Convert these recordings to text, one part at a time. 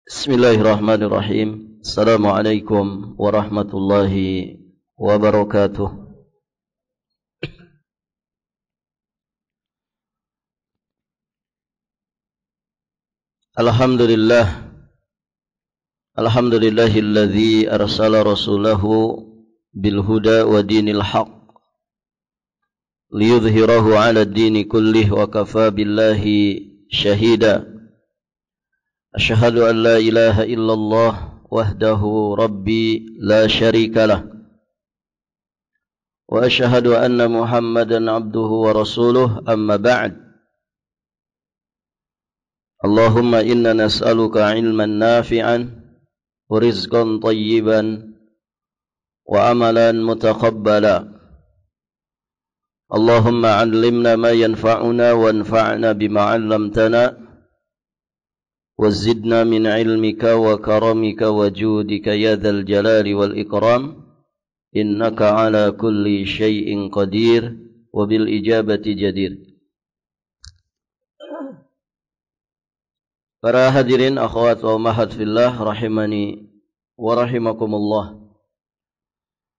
Bismillahirrahmanirrahim. Assalamualaikum warahmatullahi wabarakatuh. Alhamdulillahilladzi arsala rasulahu bilhuda wa dinil haq liyudhhirahu 'ala ad-dini kullih wa kafa billahi shahida. Asyhadu an la ilaha illallah wahdahu rabbi la syarika lah wa asyhadu anna Muhammadan abduhu wa rasuluh, amma ba'd. Allahumma inna nas'aluka ilman nafi'an wa rizqan tayyiban wa amalan mutaqabbala. Allahumma 'allimna ma yanfa'una wanfa'na bima 'allamtana وزدنا من علمك وكرمك وجودك يا ذا الجلال والإكرام إنك على كل شيء قدير وبالإجابة جدير. Para hadirin akhwat wa ummahat fillah rahimani wa rahimakumullah.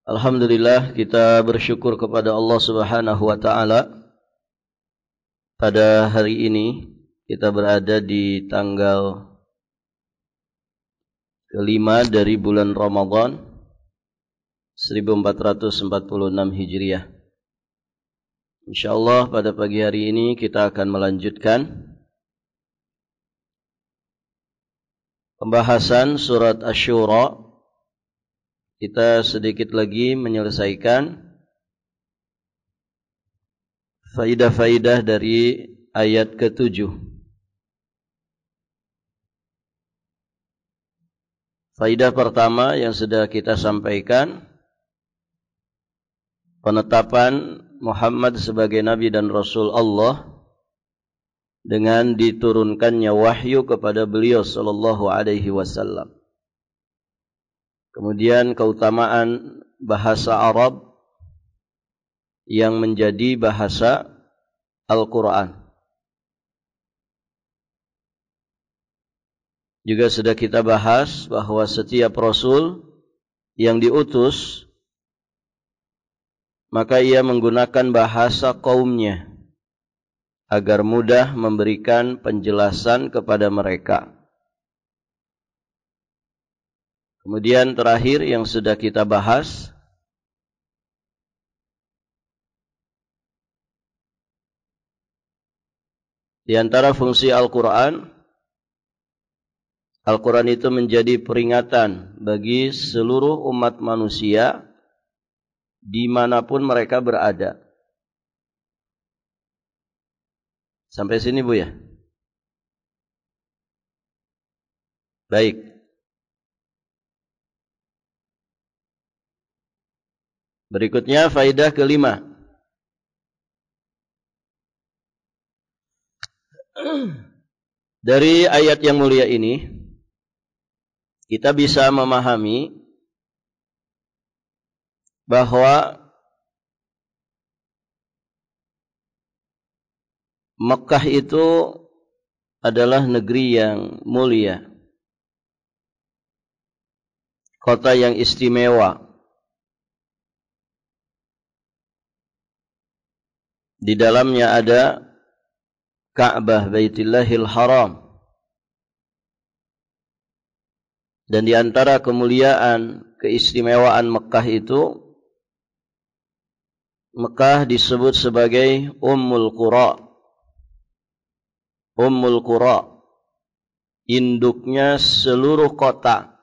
Alhamdulillah, kita bersyukur kepada Allah Subhanahu wa taala. Pada hari ini kita berada di tanggal kelima dari bulan Ramadan 1446 Hijriah. InsyaAllah pada pagi hari ini kita akan melanjutkan pembahasan surat Asy-Syura. Kita sedikit lagi menyelesaikan faidah-faidah dari ayat ke-7. Faidah pertama yang sudah kita sampaikan, penetapan Muhammad sebagai Nabi dan Rasul Allah dengan diturunkannya wahyu kepada beliau sallallahu alaihi wasallam. Kemudian keutamaan bahasa Arab yang menjadi bahasa Al-Quran. Juga sudah kita bahas bahwa setiap Rasul yang diutus, maka ia menggunakan bahasa kaumnya agar mudah memberikan penjelasan kepada mereka. Kemudian terakhir yang sudah kita bahas, di antara fungsi Al-Quran, Al-Quran itu menjadi peringatan bagi seluruh umat manusia dimanapun mereka berada. Sampai sini Bu ya? Baik. Berikutnya faidah kelima. Dari ayat yang mulia ini kita bisa memahami bahwa Mekah itu adalah negeri yang mulia, kota yang istimewa. Di dalamnya ada Ka'bah Baitullahil Haram. Dan di antara kemuliaan, keistimewaan Mekah itu, Mekah disebut sebagai Ummul Qura. Ummul Qura, induknya seluruh kota.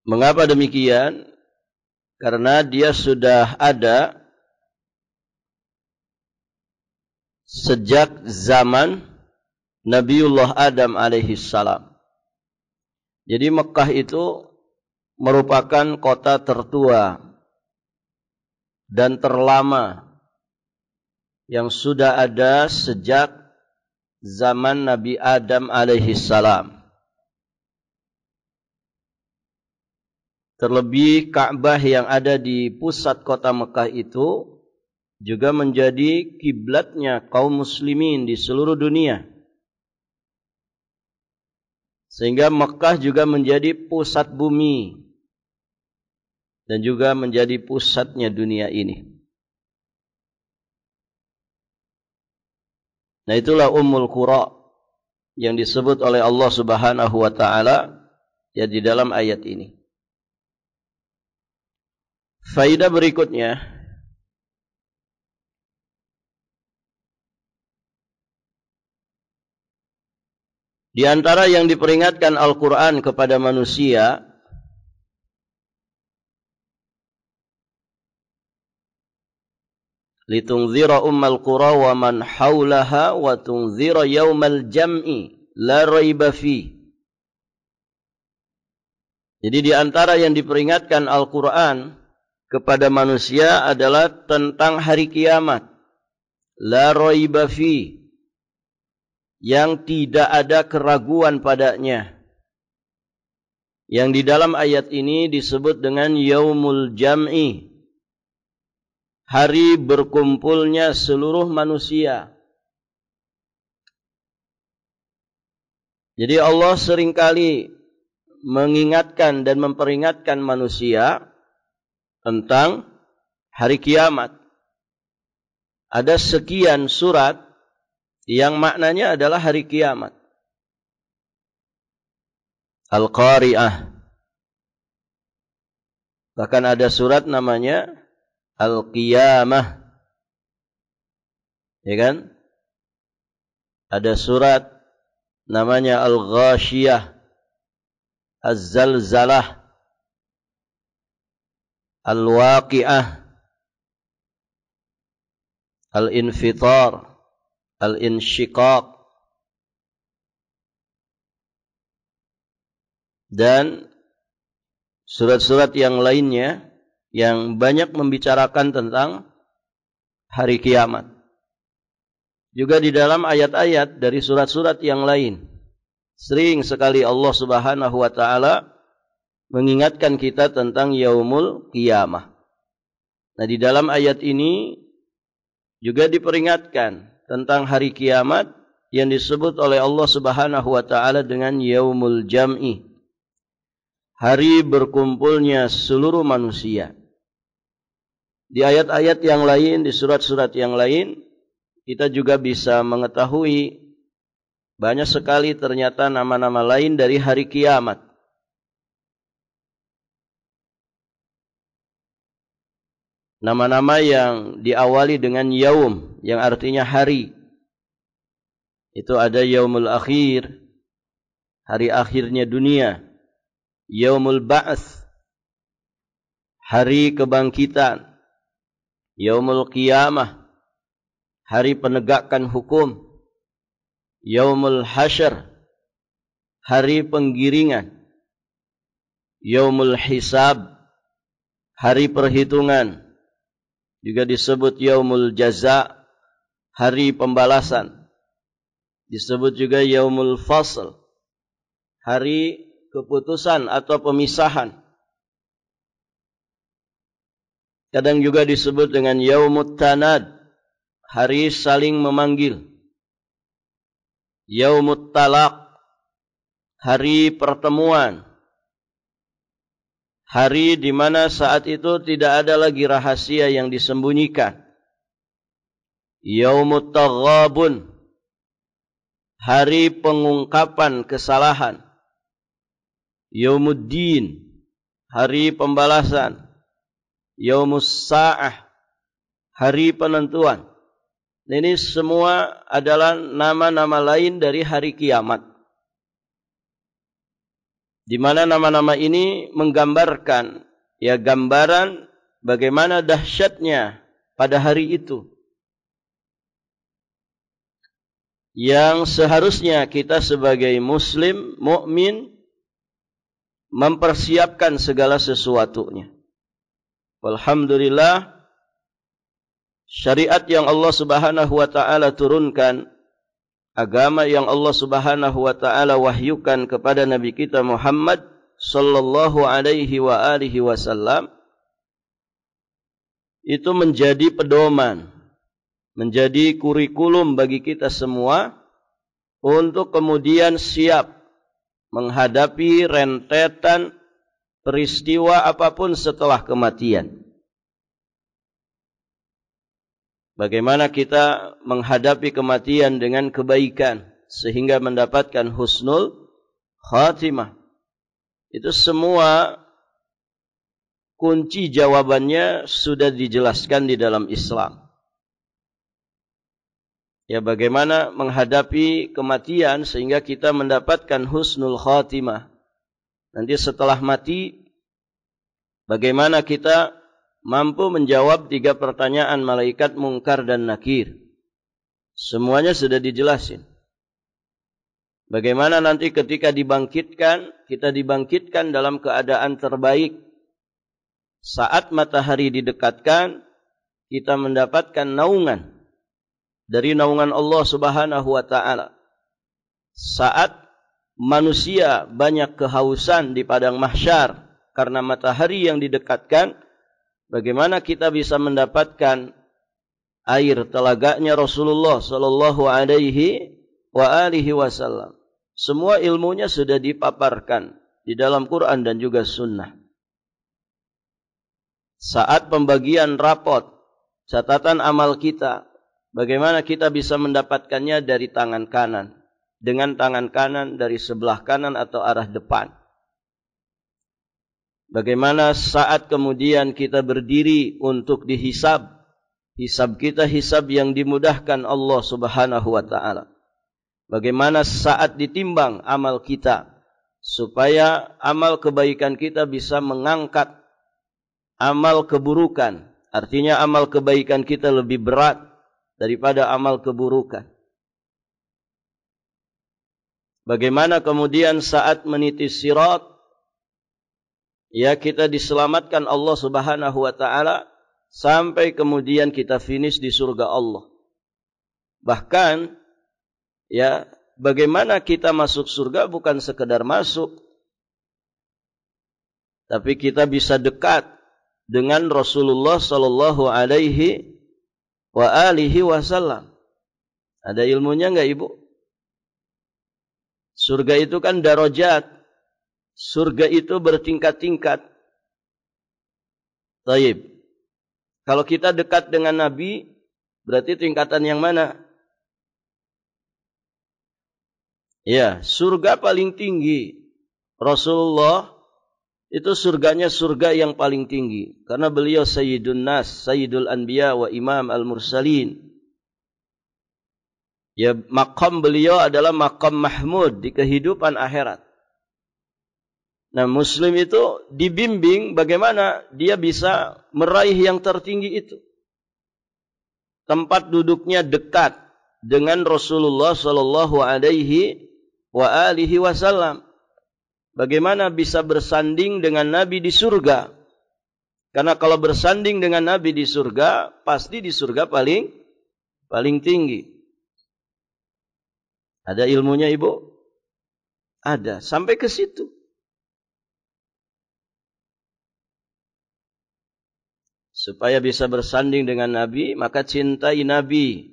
Mengapa demikian? Karena dia sudah ada sejak zaman Nabiullah Adam alaihissalam. Jadi Mekah itu merupakan kota tertua dan terlama yang sudah ada sejak zaman Nabi Adam alaihissalam. Terlebih Ka'bah yang ada di pusat kota Mekah itu juga menjadi kiblatnya kaum muslimin di seluruh dunia. Sehingga Mekah juga menjadi pusat bumi dan juga menjadi pusatnya dunia ini. Nah, itulah Ummul Qura yang disebut oleh Allah Subhanahu wa taala ya di dalam ayat ini. Faedah berikutnya, di antara yang diperingatkan Al-Quran kepada manusia, litunzira ummal qura wa man haulaha wa tunzira yaumal jam'i la raiba fi. Jadi di antara yang diperingatkan Al-Quran kepada manusia adalah tentang hari kiamat. La raiba fi, yang tidak ada keraguan padanya. Yang di dalam ayat ini disebut dengan Yaumul Jam'i, hari berkumpulnya seluruh manusia. Jadi Allah seringkali mengingatkan dan memperingatkan manusia tentang hari kiamat. Ada sekian surat yang maknanya adalah hari kiamat. Al-Qari'ah. Bahkan ada surat namanya Al-Qiyamah. Ya kan? Ada surat namanya Al-Ghashiyah, Az-Zalzalah, Al-Waqi'ah, Al-Infitar, Al-Insyiqaq, dan surat-surat yang lainnya yang banyak membicarakan tentang hari kiamat. Juga di dalam ayat-ayat dari surat-surat yang lain, sering sekali Allah Subhanahu wa taala mengingatkan kita tentang yaumul qiyamah. Nah, di dalam ayat ini juga diperingatkan tentang hari kiamat yang disebut oleh Allah Subhanahu wa taala dengan Yaumul Jam'i, hari berkumpulnya seluruh manusia. Di ayat-ayat yang lain, di surat-surat yang lain, kita juga bisa mengetahui banyak sekali ternyata nama-nama lain dari hari kiamat. Nama-nama yang diawali dengan yaum, yang artinya hari. Itu ada Yaumul Akhir, hari akhirnya dunia. Yaumul Ba'ats, hari kebangkitan. Yaumul Qiyamah, hari penegakan hukum. Yaumul Hasyr, hari penggiringan. Yaumul Hisab, hari perhitungan. Juga disebut Yaumul Jaza, hari pembalasan. Disebut juga Yaumul Fasl, hari keputusan atau pemisahan. Kadang juga disebut dengan Yaumut Tanad, hari saling memanggil. Yaumut Talaq, hari pertemuan. Hari di mana saat itu tidak ada lagi rahasia yang disembunyikan. Yaumut Taghabun, hari pengungkapan kesalahan. Yaumuddin, hari pembalasan. Yaumus Sa'ah, hari penentuan. Ini semua adalah nama-nama lain dari hari kiamat, di mana nama-nama ini menggambarkan ya gambaran bagaimana dahsyatnya pada hari itu, yang seharusnya kita sebagai muslim, mukmin mempersiapkan segala sesuatunya. Alhamdulillah, syariat yang Allah Subhanahu wa taala turunkan, agama yang Allah Subhanahu wa taala wahyukan kepada Nabi kita Muhammad sallallahu alaihi wa alihi wasallam, itu menjadi pedoman menjadi kurikulum bagi kita semua untuk kemudian siap menghadapi rentetan peristiwa apapun setelah kematian. Bagaimana kita menghadapi kematian dengan kebaikan sehingga mendapatkan husnul khatimah. Itu semua kunci jawabannya sudah dijelaskan di dalam Islam. Ya, bagaimana menghadapi kematian sehingga kita mendapatkan husnul khatimah. Nanti setelah mati, bagaimana kita mampu menjawab 3 pertanyaan malaikat Munkar dan Nakir. Semuanya sudah dijelasin. Bagaimana nanti ketika dibangkitkan, kita dibangkitkan dalam keadaan terbaik. Saat matahari didekatkan, kita mendapatkan naungan dari naungan Allah Subhanahu wa taala. Saat manusia banyak kehausan di padang mahsyar karena matahari yang didekatkan, bagaimana kita bisa mendapatkan air telaganya Rasulullah sallallahu alaihi wa alihi wasallam. Semua ilmunya sudah dipaparkan di dalam Quran dan juga sunnah. Saat pembagian rapot, catatan amal kita, bagaimana kita bisa mendapatkannya dari tangan kanan, dengan tangan kanan dari sebelah kanan atau arah depan. Bagaimana saat kemudian kita berdiri untuk dihisab, hisab kita hisab yang dimudahkan Allah Subhanahu wa taala. Bagaimana saat ditimbang amal kita, supaya amal kebaikan kita bisa mengangkat amal keburukan. Artinya amal kebaikan kita lebih berat daripada amal keburukan. Bagaimana kemudian saat meniti sirat, ya, kita diselamatkan Allah Subhanahu wa taala sampai kemudian kita finish di surga Allah. Bahkan, ya, bagaimana kita masuk surga bukan sekedar masuk, tapi kita bisa dekat dengan Rasulullah sallallahu alaihi wa alihi wasallam. Ada ilmunya enggak, Ibu? Surga itu kan darajat. Surga itu bertingkat-tingkat. Taib. Kalau kita dekat dengan Nabi, berarti tingkatan yang mana? Ya, surga paling tinggi. Rasulullah itu surganya surga yang paling tinggi. Karena beliau Sayyidun Nas, Sayyidul Anbiya wa Imam Al-Mursalin. Ya, maqam beliau adalah maqam Mahmud di kehidupan akhirat. Nah, Muslim itu dibimbing bagaimana dia bisa meraih yang tertinggi itu. Tempat duduknya dekat dengan Rasulullah sallallahu alaihi wa alihi wasallam. Bagaimana bisa bersanding dengan Nabi di surga? Karena kalau bersanding dengan Nabi di surga, pasti di surga paling tinggi. Ada ilmunya, Ibu? Ada, sampai ke situ. Supaya bisa bersanding dengan Nabi, maka cintai Nabi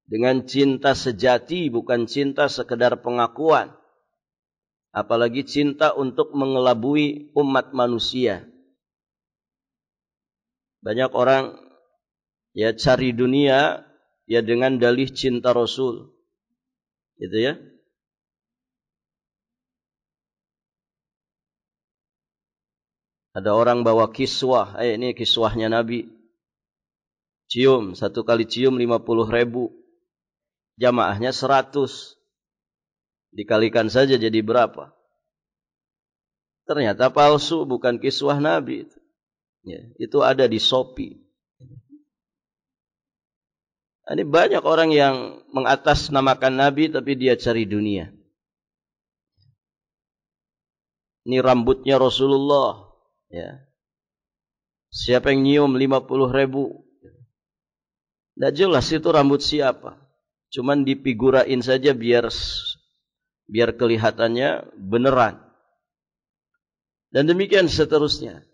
dengan cinta sejati, bukan cinta sekedar pengakuan. Apalagi cinta untuk mengelabui umat manusia. Banyak orang ya cari dunia ya dengan dalih cinta Rasul. Gitu ya. Ada orang bawa kiswah, ini kiswahnya Nabi. Cium, 1 kali cium 50.000. Jamaahnya 100. Dikalikan saja jadi berapa? Ternyata palsu, bukan kiswah Nabi. Ya, itu ada di Shopee. Ini banyak orang yang mengatasnamakan Nabi tapi dia cari dunia. Ini rambutnya Rasulullah. Ya. Siapa yang nyium 50.000? Tidak jelas itu rambut siapa. Cuman dipigurain saja biar kelihatannya beneran. Dan demikian seterusnya.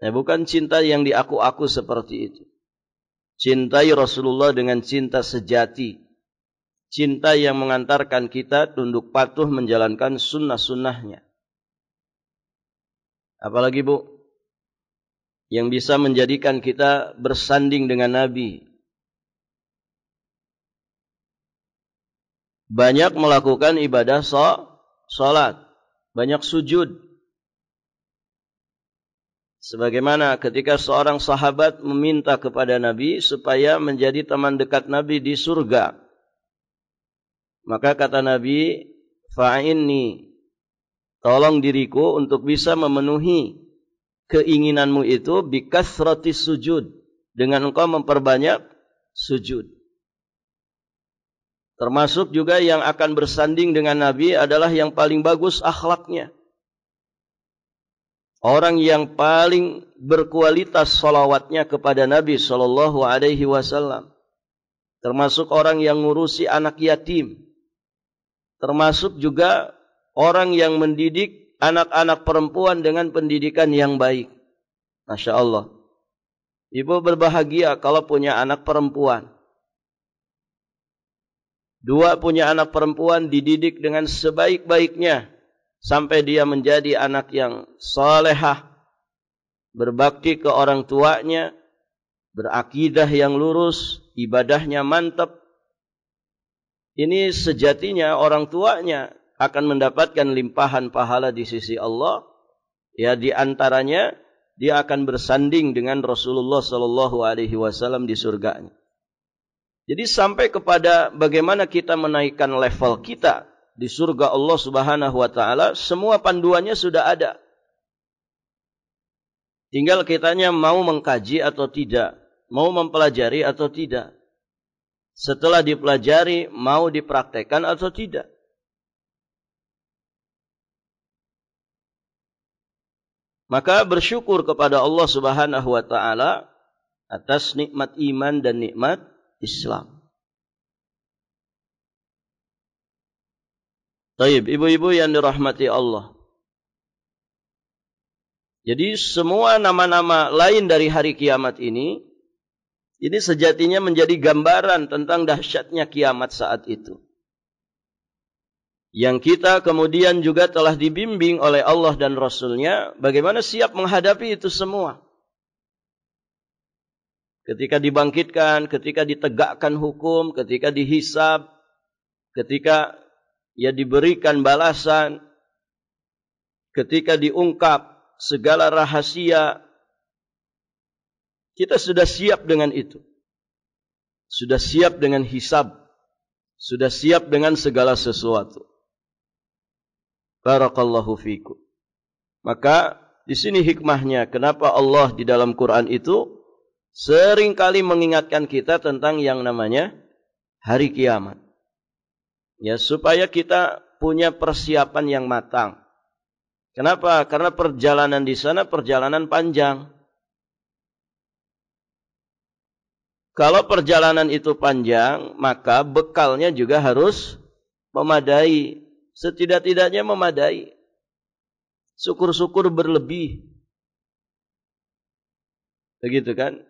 Bukan cinta yang diaku-aku seperti itu. Cintai Rasulullah dengan cinta sejati. Cinta yang mengantarkan kita tunduk patuh menjalankan sunnah-sunnahnya. Apalagi Bu, yang bisa menjadikan kita bersanding dengan Nabi. Banyak melakukan ibadah salat, banyak sujud. Sebagaimana ketika seorang sahabat meminta kepada Nabi supaya menjadi teman dekat Nabi di surga. Maka kata Nabi, fa'inni, tolong diriku untuk bisa memenuhi keinginanmu itu bikasratis sujud, dengan engkau memperbanyak sujud. Termasuk juga yang akan bersanding dengan Nabi adalah yang paling bagus akhlaknya. Orang yang paling berkualitas salawatnya kepada Nabi sallallahu alaihi wasallam. Termasuk orang yang ngurusi anak yatim. Termasuk juga orang yang mendidik anak-anak perempuan dengan pendidikan yang baik. Masya Allah. Ibu berbahagia kalau punya anak perempuan. Dua punya anak perempuan dididik dengan sebaik-baiknya. Sampai dia menjadi anak yang salehah. Berbakti ke orang tuanya. Berakidah yang lurus. Ibadahnya mantap. Ini sejatinya orang tuanya akan mendapatkan limpahan pahala di sisi Allah. Ya, di antaranya dia akan bersanding dengan Rasulullah sallallahu alaihi wasallam di surganya. Jadi sampai kepada bagaimana kita menaikkan level kita di surga Allah Subhanahu wa taala, semua panduannya sudah ada. Tinggal kitanya mau mengkaji atau tidak, mau mempelajari atau tidak. Setelah dipelajari, mau dipraktekkan atau tidak. Maka bersyukur kepada Allah Subhanahu wa taala atas nikmat iman dan nikmat Islam. Baik, ibu-ibu yang dirahmati Allah. Jadi semua nama-nama lain dari hari kiamat ini sejatinya menjadi gambaran tentang dahsyatnya kiamat saat itu. Yang kita kemudian juga telah dibimbing oleh Allah dan Rasul-Nya bagaimana siap menghadapi itu semua. Ketika dibangkitkan, ketika ditegakkan hukum, ketika dihisab, ketika ya diberikan balasan, ketika diungkap segala rahasia, kita sudah siap dengan itu. Sudah siap dengan hisab. Sudah siap dengan segala sesuatu. Barakallahu fikum. Maka di sini hikmahnya kenapa Allah di dalam Quran itu seringkali mengingatkan kita tentang yang namanya hari kiamat. Ya, supaya kita punya persiapan yang matang. Kenapa? Karena perjalanan di sana perjalanan panjang. Kalau perjalanan itu panjang, maka bekalnya juga harus memadai. Setidak-tidaknya memadai. Syukur-syukur berlebih. Begitu kan?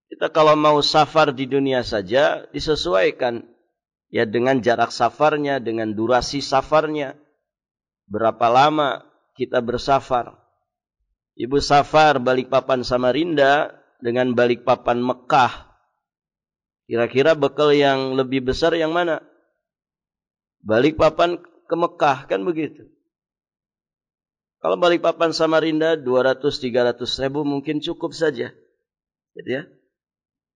Kita kalau mau safar di dunia saja, disesuaikan ya dengan jarak safarnya, dengan durasi safarnya. Berapa lama kita bersafar. Ibu safar Balikpapan Samarinda dengan Balikpapan Mekah. Kira-kira bekal yang lebih besar yang mana? Balikpapan ke Mekah, kan begitu. Kalau Balikpapan Samarinda 200-300 ribu mungkin cukup saja. Gitu ya.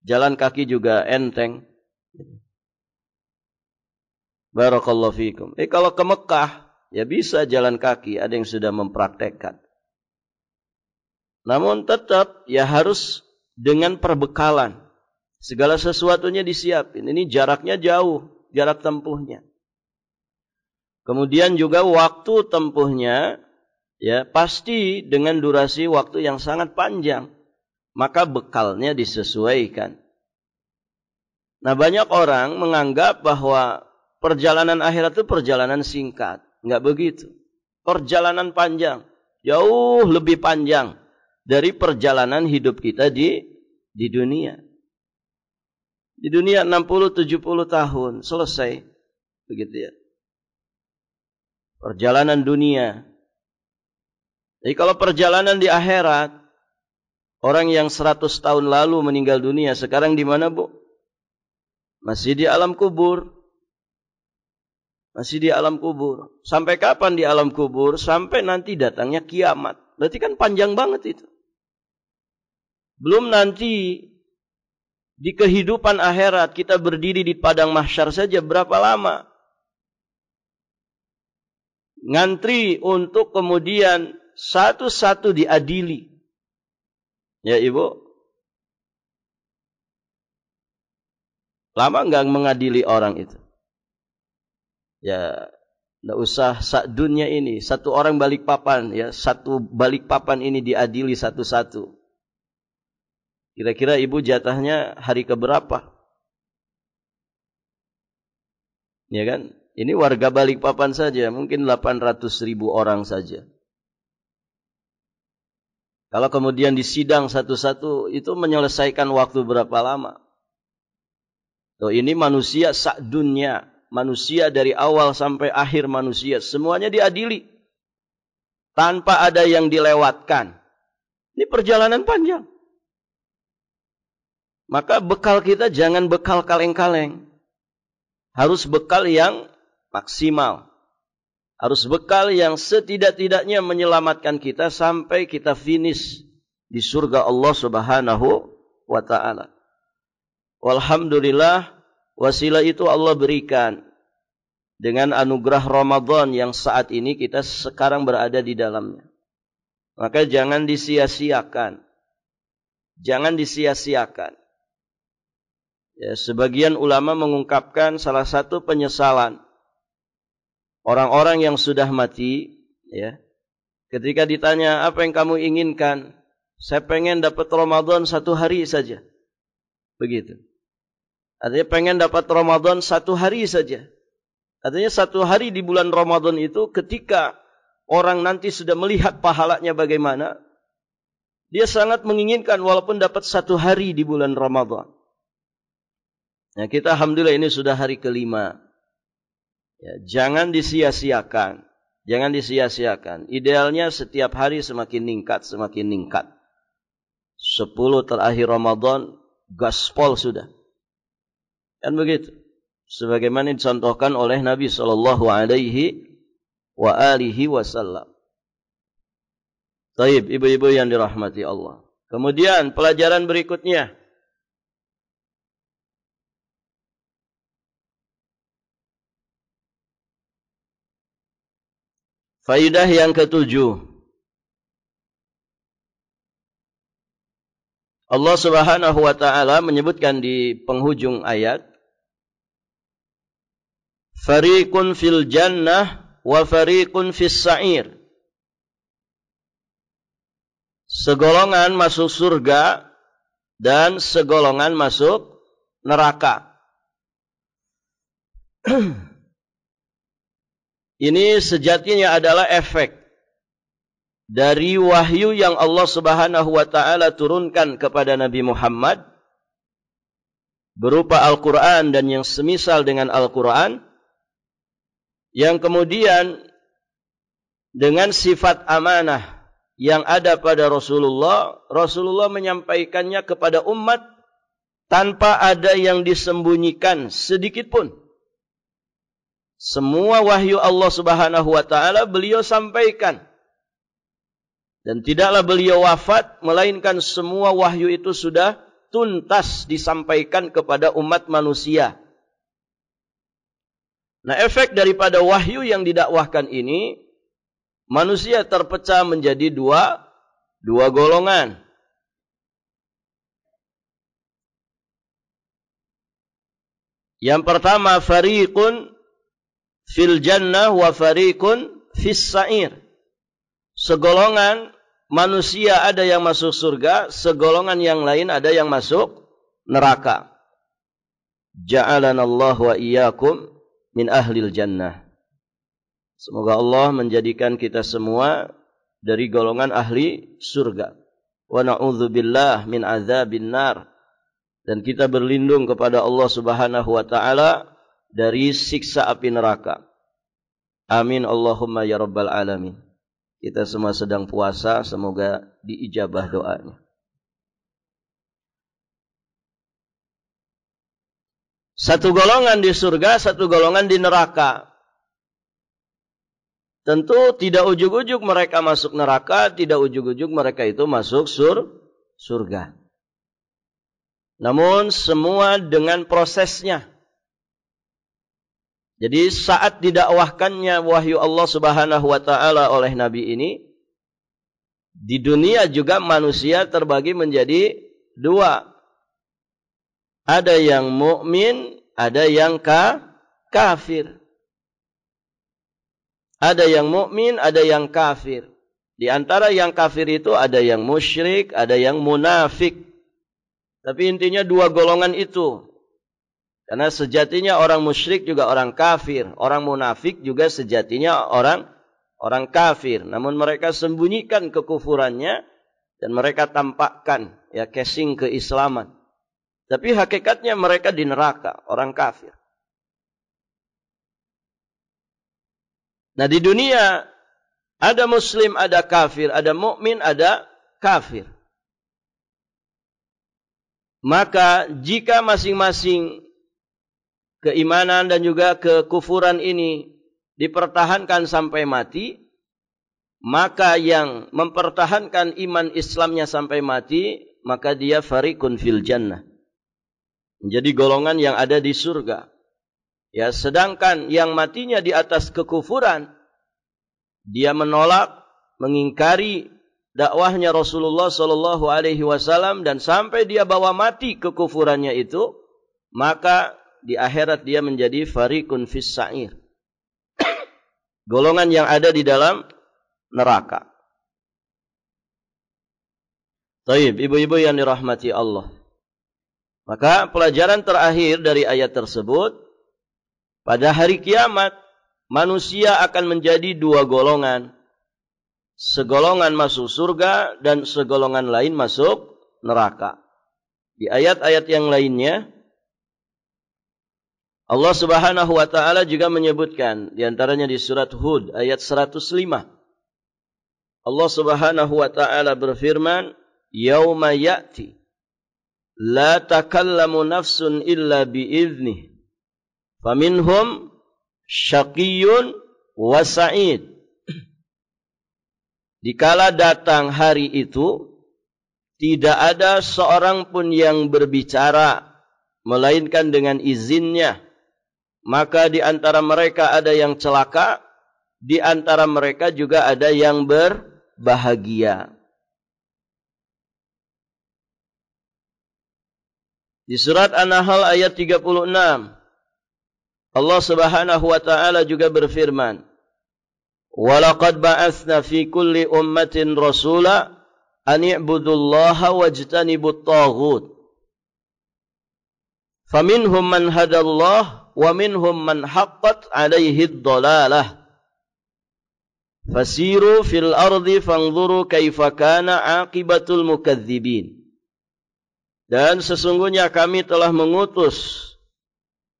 Jalan kaki juga enteng. Barakallahu fikum. Kalau ke Mekah, ya bisa jalan kaki, ada yang sudah mempraktekkan. Namun tetap ya harus dengan perbekalan. Segala sesuatunya disiapin. Ini jaraknya jauh, jarak tempuhnya. Kemudian juga waktu tempuhnya ya pasti dengan durasi waktu yang sangat panjang. Maka bekalnya disesuaikan. Nah, banyak orang menganggap bahwa perjalanan akhirat itu perjalanan singkat. Enggak begitu. Perjalanan panjang, jauh lebih panjang dari perjalanan hidup kita di dunia. Di dunia 60-70 tahun selesai. Begitu ya. Perjalanan dunia. Jadi kalau perjalanan di akhirat, orang yang 100 tahun lalu meninggal dunia, sekarang di mana, Bu? Masih di alam kubur. Masih di alam kubur. Sampai kapan di alam kubur? Sampai nanti datangnya kiamat. Berarti kan panjang banget itu. Belum nanti di kehidupan akhirat kita berdiri di padang mahsyar saja berapa lama? Ngantri untuk kemudian satu-satu diadili. Ya Ibu? Lama enggak mengadili orang itu? Ya, enggak usah dunia ini. Satu orang Balikpapan, ya, satu Balikpapan ini diadili satu-satu. Kira-kira Ibu jatahnya hari keberapa? Ya kan? Ini warga Balikpapan saja, mungkin 800.000 orang saja. Kalau kemudian disidang satu-satu, itu menyelesaikan waktu berapa lama? Tuh, ini manusia dunia, manusia dari awal sampai akhir manusia, semuanya diadili. Tanpa ada yang dilewatkan. Ini perjalanan panjang. Maka bekal kita jangan bekal kaleng-kaleng. Harus bekal yang maksimal. Harus bekal yang setidak-tidaknya menyelamatkan kita sampai kita finish di surga Allah Subhanahu wa ta'ala. Walhamdulillah, wasilah itu Allah berikan dengan anugerah Ramadan yang saat ini kita sekarang berada di dalamnya. Maka jangan disia-siakan. Jangan disia-siakan. Ya, sebagian ulama mengungkapkan salah satu penyesalan orang-orang yang sudah mati, ya, ketika ditanya apa yang kamu inginkan, saya pengen dapat Ramadan 1 hari saja, begitu. Artinya pengen dapat Ramadan 1 hari saja. Artinya 1 hari di bulan Ramadan itu ketika orang nanti sudah melihat pahalanya bagaimana, dia sangat menginginkan walaupun dapat 1 hari di bulan Ramadan. Nah, kita alhamdulillah ini sudah hari ke-5. Ya, jangan disia-siakan. Jangan disia-siakan. Idealnya setiap hari semakin meningkat, semakin meningkat. 10 terakhir Ramadan, gaspol sudah. Kan begitu. Sebagaimana dicontohkan oleh Nabi sallallahu alaihi wa alihi wasallam. Baik, ibu-ibu yang dirahmati Allah. Kemudian pelajaran berikutnya. Faidah yang ke-7. Allah Subhanahu wa ta'ala menyebutkan di penghujung ayat, Fariqun fil jannah wa fariqun fis sa'ir. Segolongan masuk surga dan segolongan masuk neraka. Ini sejatinya adalah efek dari wahyu yang Allah Subhanahu wa ta'ala turunkan kepada Nabi Muhammad berupa Al-Quran dan yang semisal dengan Al-Quran, yang kemudian dengan sifat amanah yang ada pada Rasulullah, Rasulullah menyampaikannya kepada umat tanpa ada yang disembunyikan sedikit pun. Semua wahyu Allah Subhanahu wa ta'ala beliau sampaikan. Dan tidaklah beliau wafat, melainkan semua wahyu itu sudah tuntas disampaikan kepada umat manusia. Nah, efek daripada wahyu yang didakwahkan ini, manusia terpecah menjadi dua golongan. Yang pertama, fariqun fil jannah wa fariqun fis sa'ir. Segolongan manusia ada yang masuk surga, segolongan yang lain ada yang masuk neraka. Ja'alanallahu wa iyyakum min ahlil jannah. Semoga Allah menjadikan kita semua dari golongan ahli surga. Wa na'udzubillah min azabin nar. dan kita berlindung kepada Allah Subhanahu wa taala dari siksa api neraka. Amin Allahumma ya rabbal alamin. Kita semua sedang puasa, semoga diijabah doanya. Satu golongan di surga, satu golongan di neraka. Tentu tidak ujug-ujug mereka masuk neraka, tidak ujug-ujug mereka itu masuk surga. Namun semua dengan prosesnya. Jadi saat didakwahkannya wahyu Allah Subhanahu wa taala oleh nabi ini, di dunia juga manusia terbagi menjadi dua. Ada yang mukmin, ada yang kafir. Ada yang mukmin, ada yang kafir. Di antara yang kafir itu ada yang musyrik, ada yang munafik. Tapi intinya dua golongan itu. Karena sejatinya orang musyrik juga orang kafir. Orang munafik juga sejatinya orang kafir. Namun mereka sembunyikan kekufurannya dan mereka tampakkan ya casing keislaman. Tapi hakikatnya mereka di neraka, orang kafir. Nah di dunia ada muslim, ada kafir, ada mukmin, ada kafir. Maka jika masing-masing keimanan dan juga kekufuran ini dipertahankan sampai mati, maka yang mempertahankan iman Islamnya sampai mati, maka dia fariqun fil jannah. Menjadi golongan yang ada di surga. Ya, sedangkan yang matinya di atas kekufuran, dia menolak, mengingkari dakwahnya Rasulullah sallallahu alaihi wasallam dan sampai dia bawa mati kekufurannya itu, maka di akhirat dia menjadi fariqun fis sa'ir. Golongan yang ada di dalam neraka. Taib, ibu-ibu yang dirahmati Allah. Maka pelajaran terakhir dari ayat tersebut, pada hari kiamat, manusia akan menjadi dua golongan. Segolongan masuk surga dan segolongan lain masuk neraka. Di ayat-ayat yang lainnya, Allah Subhanahu wa taala juga menyebutkan, di antaranya di surat Hud ayat 105. Allah Subhanahu wa taala berfirman, "Yauma ya'ti la takallamu nafsun illa bi'idnih. Faminhum syaqiyyun wa sa'id." Dikala datang hari itu, tidak ada seorang pun yang berbicara, melainkan dengan izinnya. Maka di antara mereka ada yang celaka, di antara mereka juga ada yang berbahagia. Di surat An-Nahl ayat 36, Allah Subhanahu wa taala juga berfirman, "Walaqad ba'atsna fi kulli ummatin rasula an i'budullaha wajtanibut taghut. Faminhum man hadallah wa minhum man haqqat 'alaihi ad-dhalalah. Fasiru fil ardi fanzuru kaifa kana 'aqibatul mukadzibin." Dan sesungguhnya kami telah mengutus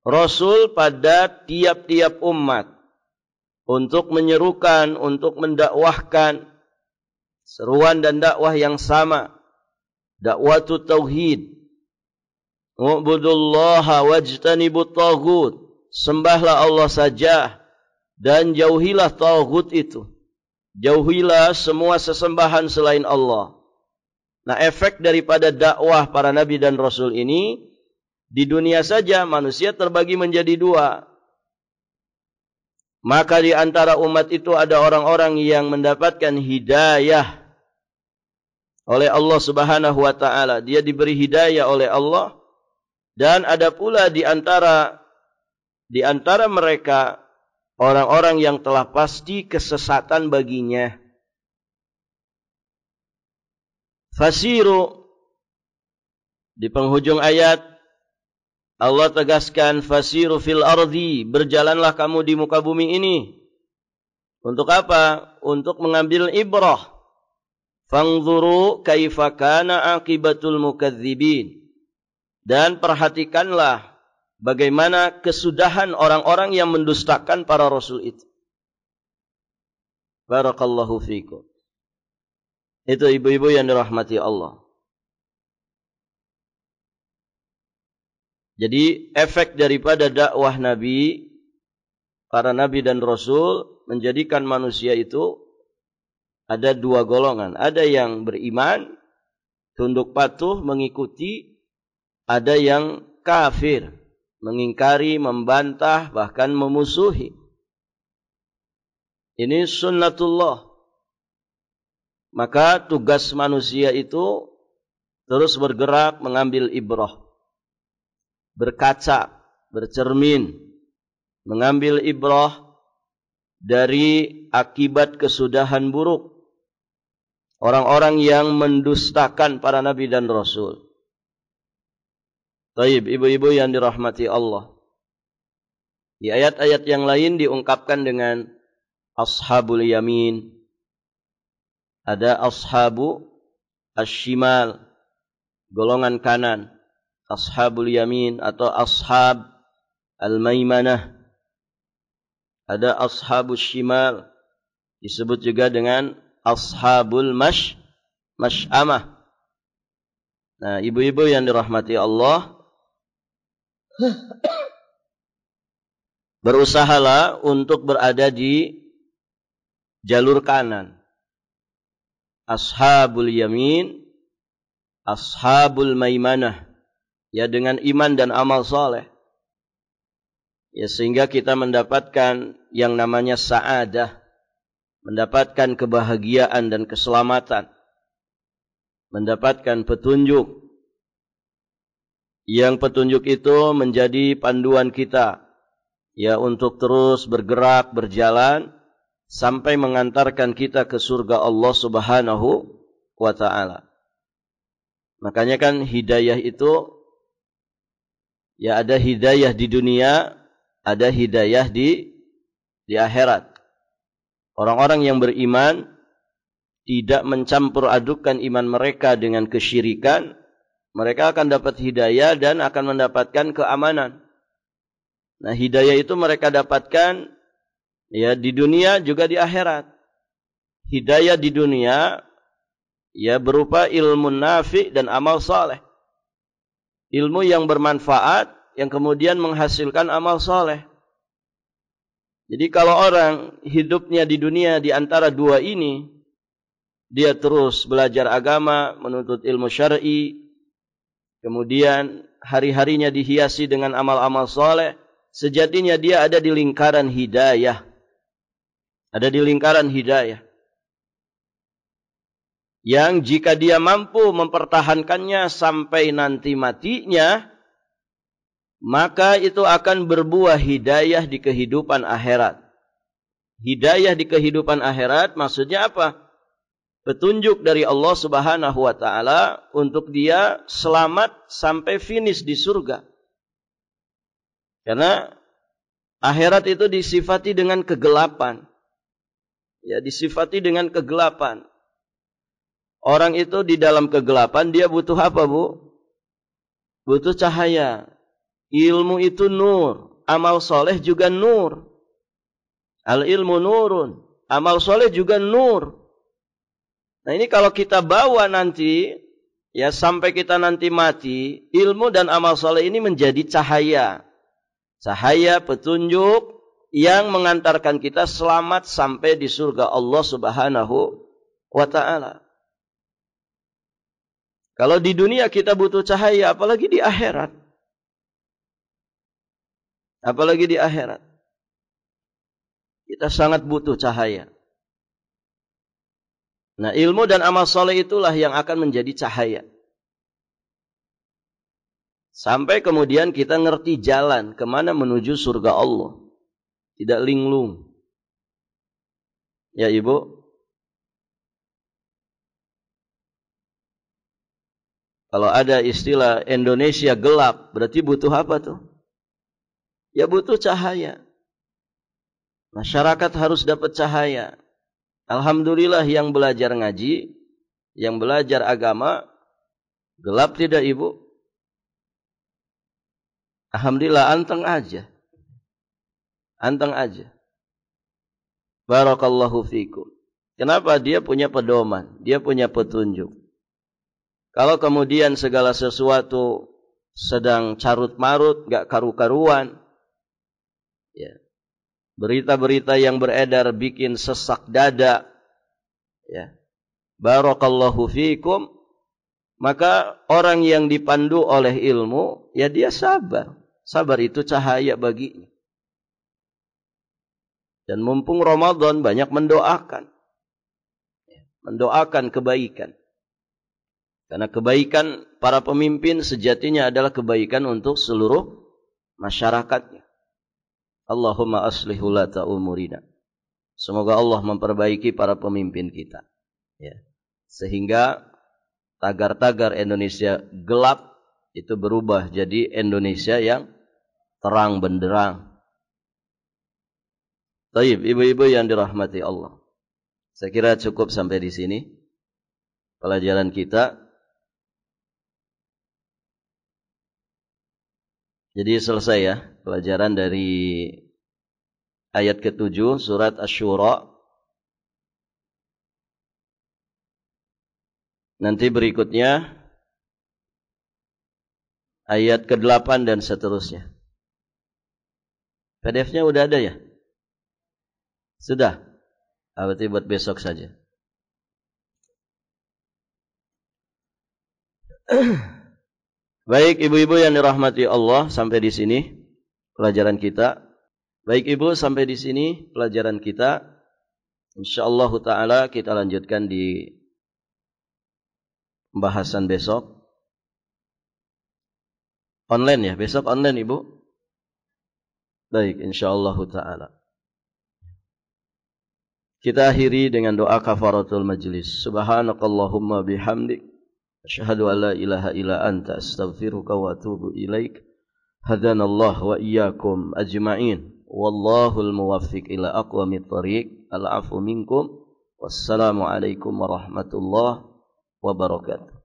Rasul pada tiap-tiap umat untuk menyerukan, untuk mendakwahkan seruan dan dakwah yang sama. Dakwatu tauhid. U'budullaha wajtanibut taghut. Sembahlah Allah saja dan jauhilah taghut itu. Jauhilah semua sesembahan selain Allah. Nah, efek daripada dakwah para nabi dan rasul ini, di dunia saja manusia terbagi menjadi dua. Maka di antara umat itu ada orang-orang yang mendapatkan hidayah oleh Allah Subhanahu wa taala. Dia diberi hidayah oleh Allah. Dan ada pula di antara mereka orang-orang yang telah pasti kesesatan baginya. Fasiru, di penghujung ayat Allah tegaskan, fasiru fil ardi, berjalanlah kamu di muka bumi ini. Untuk apa? Untuk mengambil ibrah. Fanzuru kaifa kana aqibatul mukadzibin. Dan perhatikanlah bagaimana kesudahan orang-orang yang mendustakan para rasul itu. Barakallahu fikum. Itu ibu-ibu yang dirahmati Allah. Jadi efek daripada dakwah Nabi, para Nabi dan Rasul menjadikan manusia itu ada dua golongan. Ada yang beriman, tunduk patuh, mengikuti. Ada yang kafir, mengingkari, membantah, bahkan memusuhi. Ini sunnatullah. Maka tugas manusia itu terus bergerak mengambil ibrah. Berkaca, bercermin, mengambil ibrah dari akibat kesudahan buruk orang-orang yang mendustakan para nabi dan rasul. Taib, ibu-ibu yang dirahmati Allah. Di ayat-ayat yang lain diungkapkan dengan ashabul yamin. Ada ashabu ashimal, golongan kanan. Ashabul yamin atau ashab al-maimanah. Ada ashabul shimal, disebut juga dengan ashabul mash'amah. Nah, ibu-ibu yang dirahmati Allah, berusahalah untuk berada di jalur kanan. Ashabul yamin, ashabul maimanah. Ya, dengan iman dan amal soleh. Ya, sehingga kita mendapatkan yang namanya sa'adah. Mendapatkan kebahagiaan dan keselamatan. Mendapatkan petunjuk. Yang petunjuk itu menjadi panduan kita. Ya, untuk terus bergerak, berjalan. Sampai mengantarkan kita ke surga Allah Subhanahu wa ta'ala. Makanya kan hidayah itu, ya ada hidayah di dunia, ada hidayah di akhirat. Orang-orang yang beriman tidak mencampur adukan iman mereka dengan kesyirikan, mereka akan dapat hidayah dan akan mendapatkan keamanan. Nah, hidayah itu mereka dapatkan ya di dunia juga di akhirat. Hidayah di dunia ya berupa ilmu nafi dan amal saleh. Ilmu yang bermanfaat, yang kemudian menghasilkan amal soleh. Jadi kalau orang hidupnya di dunia di antara dua ini, dia terus belajar agama, menuntut ilmu syar'i, kemudian hari-harinya dihiasi dengan amal-amal soleh, sejatinya dia ada di lingkaran hidayah. Ada di lingkaran hidayah. Yang jika dia mampu mempertahankannya sampai nanti matinya, maka itu akan berbuah hidayah di kehidupan akhirat. Hidayah di kehidupan akhirat maksudnya apa? Petunjuk dari Allah Subhanahu wa ta'ala untuk dia selamat sampai finish di surga. Karena akhirat itu disifati dengan kegelapan. Ya, disifati dengan kegelapan. Orang itu di dalam kegelapan, dia butuh apa, Bu? Butuh cahaya. Ilmu itu nur. Amal soleh juga nur. Al-ilmu nurun. Amal soleh juga nur. Nah, ini kalau kita bawa nanti, ya sampai kita nanti mati, ilmu dan amal soleh ini menjadi cahaya. Cahaya petunjuk yang mengantarkan kita selamat sampai di surga Allah Subhanahu wa ta'ala. Kalau di dunia kita butuh cahaya, apalagi di akhirat. Apalagi di akhirat. Kita sangat butuh cahaya. Nah, ilmu dan amal soleh itulah yang akan menjadi cahaya. Sampai kemudian kita ngerti jalan kemana menuju surga Allah. Tidak linglung. Ya, Ibu. Kalau ada istilah Indonesia gelap, berarti butuh apa tuh? Ya butuh cahaya. Masyarakat harus dapat cahaya. Alhamdulillah yang belajar ngaji, yang belajar agama, gelap tidak, Ibu? Alhamdulillah, anteng aja. Anteng aja. Barakallahu fikum. Kenapa? Dia punya pedoman, dia punya petunjuk. Kalau kemudian segala sesuatu sedang carut-marut, gak karu-karuan, ya, berita-berita yang beredar bikin sesak dada, ya, barakallahu fikum, maka orang yang dipandu oleh ilmu, ya dia sabar. Sabar itu cahaya baginya. Dan mumpung Ramadan, banyak mendoakan. Mendoakan kebaikan. Karena kebaikan para pemimpin sejatinya adalah kebaikan untuk seluruh masyarakatnya. Allahumma aslih ulata umurina. Semoga Allah memperbaiki para pemimpin kita. Ya. Sehingga tagar-tagar Indonesia gelap itu berubah jadi Indonesia yang terang benderang. Baik, ibu-ibu yang dirahmati Allah. Saya kira cukup sampai di sini pelajaran kita. Jadi selesai ya pelajaran dari ayat ke-7 surat Asy-Syura. Nanti berikutnya ayat ke-8 dan seterusnya. PDF-nya udah ada ya? Sudah? Berarti buat besok saja. Baik ibu-ibu yang dirahmati Allah, sampai di sini pelajaran kita. Baik ibu, sampai di sini pelajaran kita. Insyaallah taala kita lanjutkan di pembahasan besok. Online ya, besok online ibu. Baik, insyaallah taala. Kita akhiri dengan doa kafaratul majlis. Subhanakallahumma bihamdik, asyhadu an la ilaha illa anta, astaghfiruka wa atubu ilaik. Hadanallah wa iyyakum ajma'in. Wallahul muwaffiq ila aqwamit thariq. Al-'afwu minkum. Wassalamu alaikum warahmatullahi wabarakatuh.